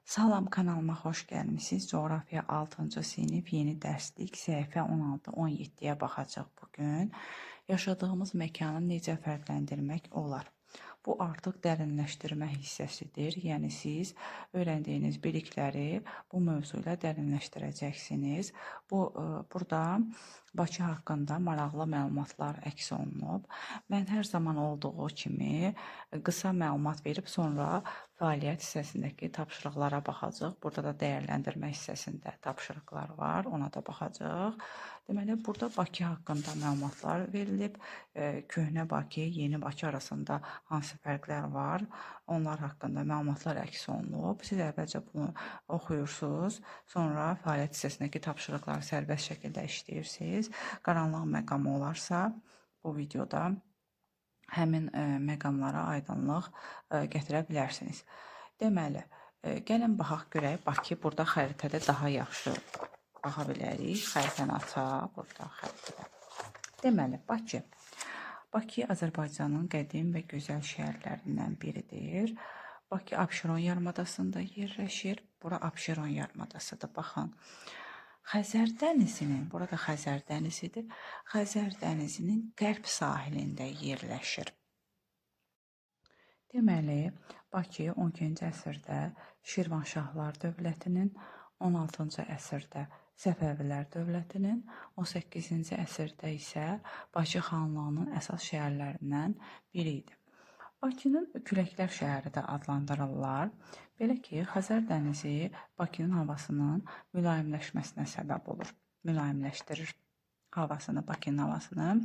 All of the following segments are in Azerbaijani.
Salam, kanalıma xoş gəlmisiniz. Coğrafya 6-cı sinif yeni dərslik səhifə 16-17-yə baxacaq bugün. Yaşadığımız məkanı necə fərqləndirmək olar? Bu artıq dərinləşdirmə hissəsidir. Yəni siz öyrəndiyiniz bilikləri bu mövzu ilə dərinləşdirəcəksiniz. Burada Bakı haqqında maraqlı məlumatlar əks olunub. Mən hər zaman olduğu kimi qısa məlumat verib sonra fəaliyyət hissəsindəki tapşırıqlara baxacaq. Burada da dəyərləndirmə hissəsində tapşırıqlar var, ona da baxacaq. Deməli, burada Bakı haqqında məlumatlar verilib. Köhnə Bakı, yeni Bakı arasında hansı fərqlər var, onlar haqqında məlumatlar əks olunub. Siz əvvəlcə bunu oxuyursunuz, sonra fəaliyyət hissəsindəki tapşırıqları sərbəst şəkildə işləyirsiniz. Qaranlıq məqamı olarsa, bu videoda həmin məqamlara aydınlıq gətirə bilərsiniz. Deməli, gəlin baxaq görək, Bakı burada xəritədə daha yaxşı baxa bilərik. Xəritəni açaq burada xəritədə. Deməli, Bakı Azərbaycanın qədim və gözəl şəhərlərindən biridir. Bakı Abşeron yarımadasında yerləşir. Bura Abşeron yarımadasıdır. Baxın, Xəzər dənizinin, burada Xəzər dənizidir. Xəzər dənizinin qərb sahilində yerləşir. Deməli, Bakı 12-ci əsrdə Şirvanşahlar dövlətinin, 16-cı əsrdə Səfəvilər dövlətinin, 18-ci əsrdə isə Bakı xanlığının əsas şəhərlərindən biri idi. Bakının küləklər şəhəri də adlandırırlar. Belə ki, Xəzər dənizi Bakının havasının mülayimləşməsinə səbəb olur. Mülayimləşdirir havasını, Bakının havasını.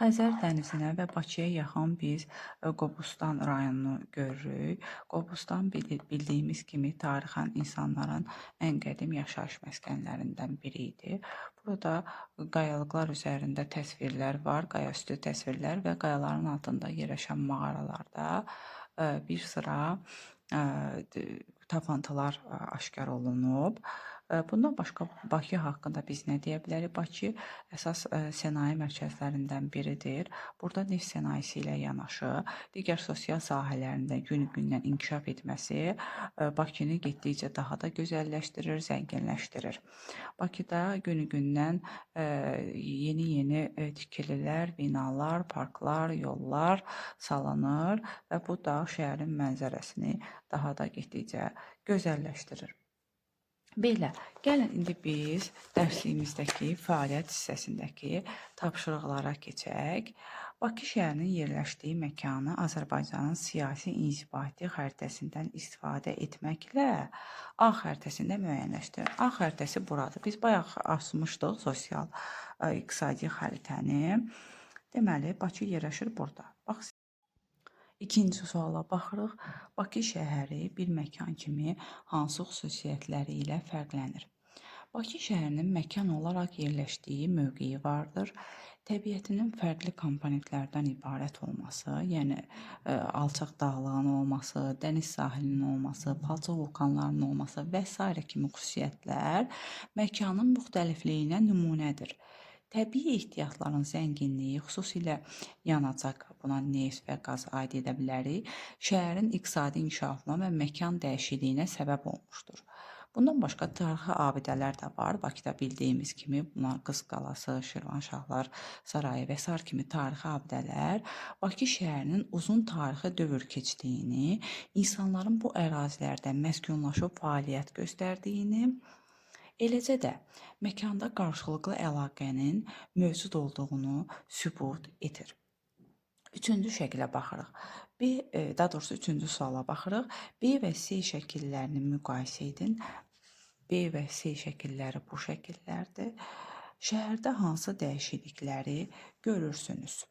Xəzər dənizinə və Bakıya yaxın biz Qobustan rayonunu görürük. Qobustan bildiyimiz kimi tarixən insanların ən qədim yaşayış məskənlərindən biri idi. Burada qayalıqlar üzərində təsvirlər var, qayaüstü təsvirlər və qayaların altında yerləşən mağaralarda bir sıra tapıntılar aşkar olunub. Bundan başqa Bakı haqqında biz nə deyə bilərik? Bakı əsas sənaye mərkəzlərindən biridir. Burada neft sənayesi ilə yanaşı digər sosial sahələrində günü-gündən inkişaf etməsi Bakını getdikcə daha da gözəlləşdirir, zənginləşdirir. Bakıda günü-gündən yeni tikililər, binalar, parklar, yollar salınır və bu da şəhərin mənzərəsini daha da getdikcə gözəlləşdirir. Belə, gəlin indi biz dərsliyimizdəki fəaliyyət hissəsindəki tapşırıqlara keçək. Bakı şəhərinin yerləşdiyi məkanı Azərbaycanın siyasi inzibati xəritəsindən istifadə etməklə A xəritəsində müəyyənləşdirir. A xəritəsi buradır. Biz bayaq açmışdıq sosial iqtisadi xəritəni. Deməli, Bakı yerləşir burada. Bax, İkinci suala baxırıq. Bakı şəhəri bir məkan kimi hansı xüsusiyyətləri ilə fərqlənir? Bakı şəhərinin məkan olaraq yerləşdiyi mövqeyi vardır. Təbiətinin fərqli komponentlərdən ibarət olması, yəni alçaq dağlığın olması, dəniz sahilinin olması, palçıq vulkanlarının olması və s. kimi xüsusiyyətlər məkanın müxtəlifliyinə nümunədir. Təbii ehtiyatların zənginliyi, xüsusilə yanacaq, buna neft və qaz aid edə bilərik, şəhərin iqtisadi inkişafına və məkan dəyişikliyinə səbəb olmuşdur. Bundan başqa tarixi abidələr də var. Bakıda bildiyimiz kimi bunlar Qız qalası, Şirvanşahlar sarayı və s. kimi tarixi abidələr Bakı şəhərinin uzun tarixi dövr keçdiyini, insanların bu ərazilərdə məskunlaşıb fəaliyyət göstərdiyini, eləcə də məkanda qarşılıqlı əlaqənin mövcud olduğunu sübut edir. Üçüncü şəklə baxırıq. Daha doğrusu üçüncü suala baxırıq. B və C şəkillərini müqayisə edin. B və C şəkilləri bu şəkillərdir. Şəhərdə hansı dəyişiklikləri görürsünüz?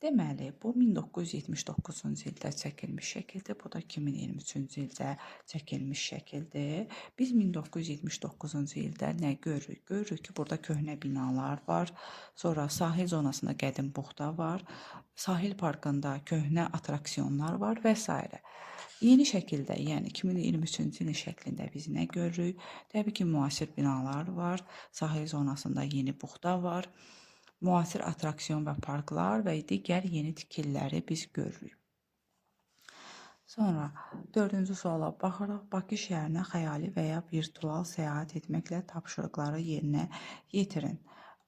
Deməli, bu 1979-cu ildə çəkilmiş şəkildir. Bu da 2023-cü ildə çəkilmiş şəkildir. Biz 1979-cu ildə nə görürük? Görürük ki, burada köhnə binalar var. Sonra sahil zonasında qədim buxta var. Sahil parkında köhnə atraksiyonlar var və s. Yeni şəkildə, yəni 2023-cü ilin şəklində biz nə görürük? Təbii ki, müasir binalar var. Sahil zonasında yeni buxta var. Müasir atraksiyon və parklar və digər yeni tikililəri biz görürük. Sonra dördüncü suala baxırıq. Bakı şəhərinə xəyali və ya virtual səyahət etməklə tapşırıqları yerinə yetirin.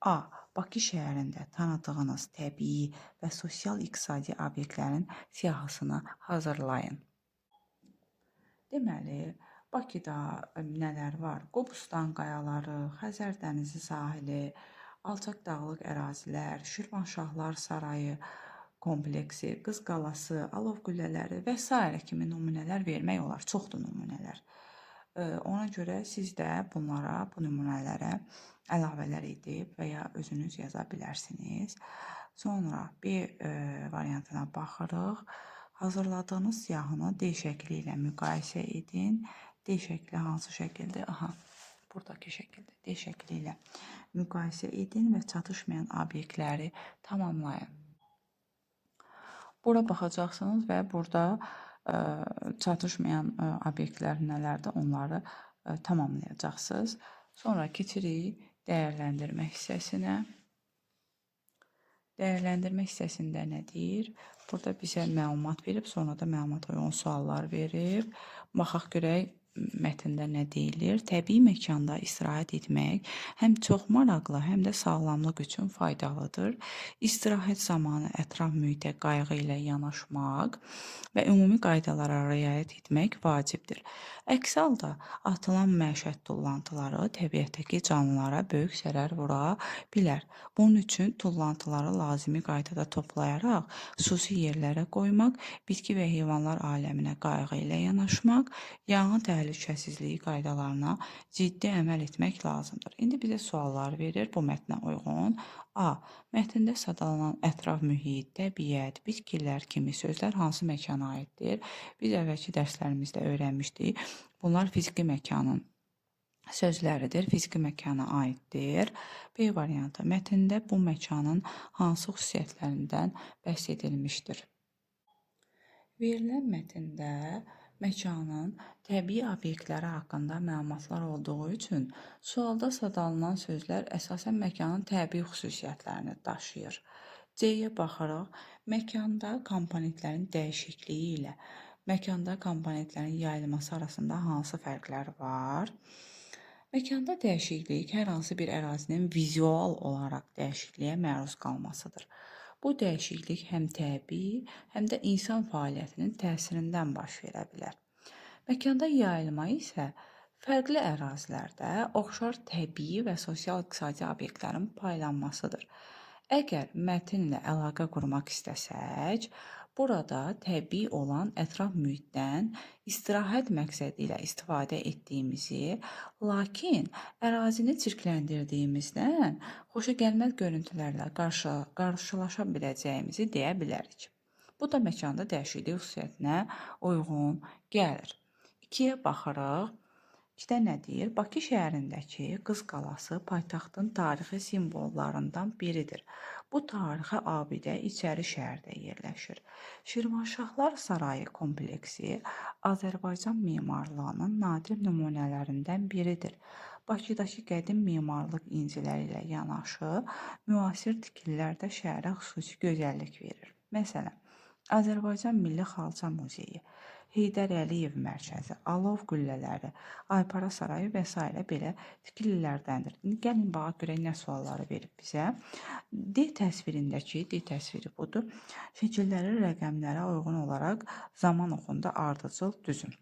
A. Bakı şəhərində tanıdığınız təbii və sosial-iqtisadi obyektlərin siyahısını hazırlayın. Deməli, Bakıda nələr var? Qobustan qayaları, Xəzər dənizi sahili, alçaq dağlıq ərazilər, Şirvanşahlar sarayı kompleksi, Qız qalası, alov qüllələri və s. kimi nümunələr vermək olar. Çoxdur nümunələr. Ona görə siz də bunlara, bu nümunələrə əlavələr edib və ya özünüz yaza bilərsiniz. Sonra B variantına baxırıq. Hazırladığınız siyahını D şəkli ilə müqayisə edin. D şəkli hansı şəkildir? Aha, buradakı şəkildə D şəkli ilə müqayisə edin və çatışmayan obyektləri tamamlayın. Bura baxacaqsınız və burada çatışmayan obyektlər nələrdir, onları tamamlayacaqsınız. Sonra keçirik dəyərləndirmə hissəsinə. Dəyərləndirmə hissəsində nə deyir? Burada bizə məlumat verib, sonra da məlumata uyğun suallar verib. Baxaq görək mətndə nə deyilir? Təbii məkanda istirahət etmək həm çox maraqlı, həm də sağlamlıq üçün faydalıdır. İstirahət zamanı ətraf mühitə qayğı ilə yanaşmaq və ümumi qaydalara riayət etmək vacibdir. Əks halda atılan məişət tullantıları təbiətdəki canlılara böyük zərər vura bilər. Bunun üçün tullantıları lazımi qaydada toplayaraq xüsusi yerlərə qoymaq, bitki və heyvanlar aləminə qayğı ilə yanaşmaq, yanğın təhlükəsizliyi qaydalarına ciddi əməl etmək lazımdır. İndi bizə suallar verir bu mətnə uyğun. A. Mətndə sadalanan ətraf mühit, təbiət, bitkilər kimi sözlər hansı məkana aiddir? Biz əvvəlki dərslərimizdə öyrənmişdik. Bunlar fiziki məkanın sözləridir, fiziki məkana aiddir. B variantı. Mətndə bu məkanın hansı xüsusiyyətlərindən bəhs edilmişdir? Verilən mətndə məkanın təbii obyektləri haqqında məlumatlar olduğu üçün sualda sadalanan sözlər əsasən məkanın təbii xüsusiyyətlərini daşıyır. C-yə baxırıq. Məkanda komponentlərin dəyişikliyi ilə məkanda komponentlərin yayılması arasında hansı fərqlər var? Məkanda dəyişiklik hər hansı bir ərazinin vizual olaraq dəyişikliyə məruz qalmasıdır. Bu dəyişiklik həm təbii, həm də insan fəaliyyətinin təsirindən baş verə bilər. Məkanda yayılma isə fərqli ərazilərdə oxşar təbii və sosial-iqtisadi obyektlərin paylanmasıdır. Əgər mətnlə əlaqə qurmaq istəsək, burada təbii olan ətraf mühitdən istirahət məqsədi ilə istifadə etdiyimizi, lakin ərazini çirkləndirdiyimizdən xoşagəlməz görüntülərlə qarşılaşa biləcəyimizi deyə bilərik. Bu da məkanda dəyişiklik xüsusiyyətinə uyğun gəlir. 2-yə baxırıq. 2-də nə deyir? Bakı şəhərindəki Qız qalası paytaxtın tarixi simvollarından biridir. Bu tarixi abidə içəri şəhərdə yerləşir. Şirvanşahlar sarayı kompleksi Azərbaycan memarlığının nadir nümunələrindən biridir. Bakıdakı qədim memarlıq inciləri ilə yanaşı, müasir tikililər də şəhərə xüsusi gözəllik verir. Məsələn, Azərbaycan Milli Xalça Muzeyi, Heydər Əliyev mərkəzi, alov qüllələri, Aypara sarayı və s. belə tikililərdəndir. Gəlin baxaq görək nə sualları verib bizə. D təsvirindəki, D təsviri budur. Şəkilləri rəqəmlərə uyğun olaraq zaman oxunda ardıcıl düzün.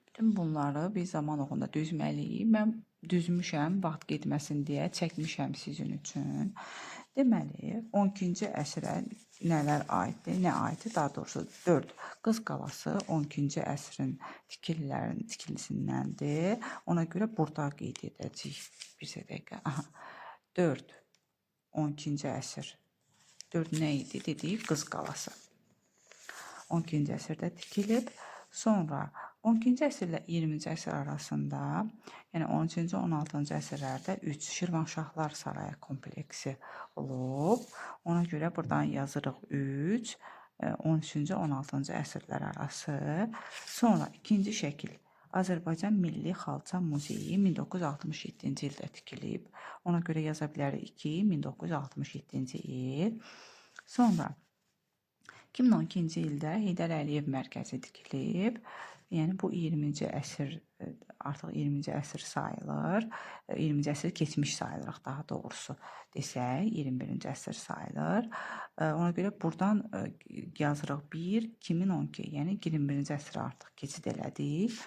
Bütün bunları biz zaman oxunda düzməliyik. Mən düzmüşəm, vaxt getməsin deyə çəkmişəm sizin üçün. Deməli, 12-ci əsrə nələr aiddir, nə aiddir? Daha doğrusu 4. Qız qalası 12-ci əsrin tikilisindəndir. Ona görə burada qeyd edəcəyik. Bir dəqiqə. Aha. 4. 12-ci əsr. 4 nə idi? Dedik, Qız qalası. 12-ci əsrdə tikilib. Sonra 12-ci əsrlə 20-ci əsr arasında, yəni 13-cü, 16-cı əsrlərdə 3 Şirvanşahlar sarayı kompleksi olub. Ona görə buradan yazırıq 3, 13-cü, 16-cı əsrlər arası. Sonra ikinci şəkil Azərbaycan Milli Xalça Muzeyi 1967-ci ildə tikilib. Ona görə yaza bilərik 2, 1967-ci il. Sonra 2012-ci ildə Heydər Əliyev mərkəzi tikilib. Yəni bu 20-ci əsr artıq 20-ci əsr sayılır. 20-ci əsr keçmiş sayılırıq daha doğrusu desək, 21-ci əsr sayılır. Ona görə burdan yazırıq 1 2012, yəni 21-ci əsrə artıq keçid elədik.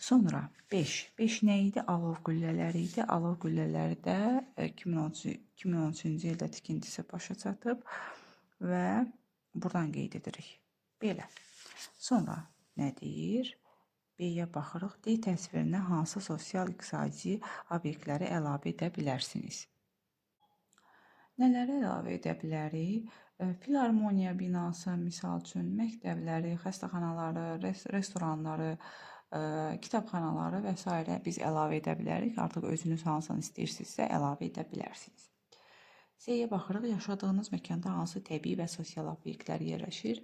Sonra 5. 5 nə idi? Alov qüllələri idi. Alov qüllələri də 2013-cü ildə tikintisi başa çatıb və buradan qeyd edirik. Belə. Sonra nə deyir? B-yə baxırıq. D təsvirinə hansı sosial-iqtisadi obyektləri əlavə edə bilərsiniz? Nələri əlavə edə bilərik? Filarmoniya binası, misal üçün, məktəbləri, xəstəxanaları, restoranları, kitabxanaları və s. biz əlavə edə bilərik. Artıq özünüz hansını istəyirsinizsə əlavə edə bilərsiniz. C-yə baxırıq. Yaşadığınız məkanda hansı təbii və sosial obyektlər yerləşir?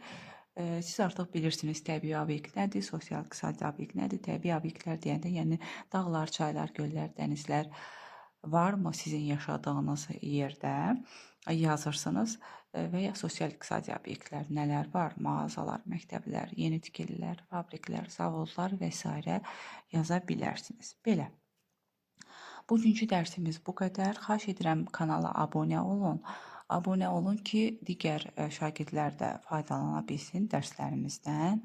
Siz artıq bilirsiniz təbii obyekt nədir, sosial-iqtisadi obyekt nədir? Təbii obyektlər deyəndə, yəni dağlar, çaylar, göllər, dənizlər varmı sizin yaşadığınız yerdə? Yazırsınız və ya sosial-iqtisadi obyektlər nələr var? Mağazalar, məktəblər, yeni tikililər, fabriklər, zavodlar və s. yaza bilərsiniz. Belə. Bugünkü dərsimiz bu qədər. Xahiş edirəm kanala abunə olun. Abunə olun ki, digər şagirdlər də faydalana bilsin dərslərimizdən.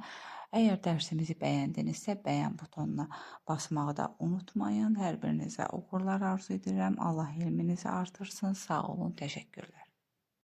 Əgər dərsimizi bəyəndinizsə, bəyən butonuna basmağı da unutmayın. Hər birinizə uğurlar arzu edirəm. Allah elminizi artırsın. Sağ olun, təşəkkürlər.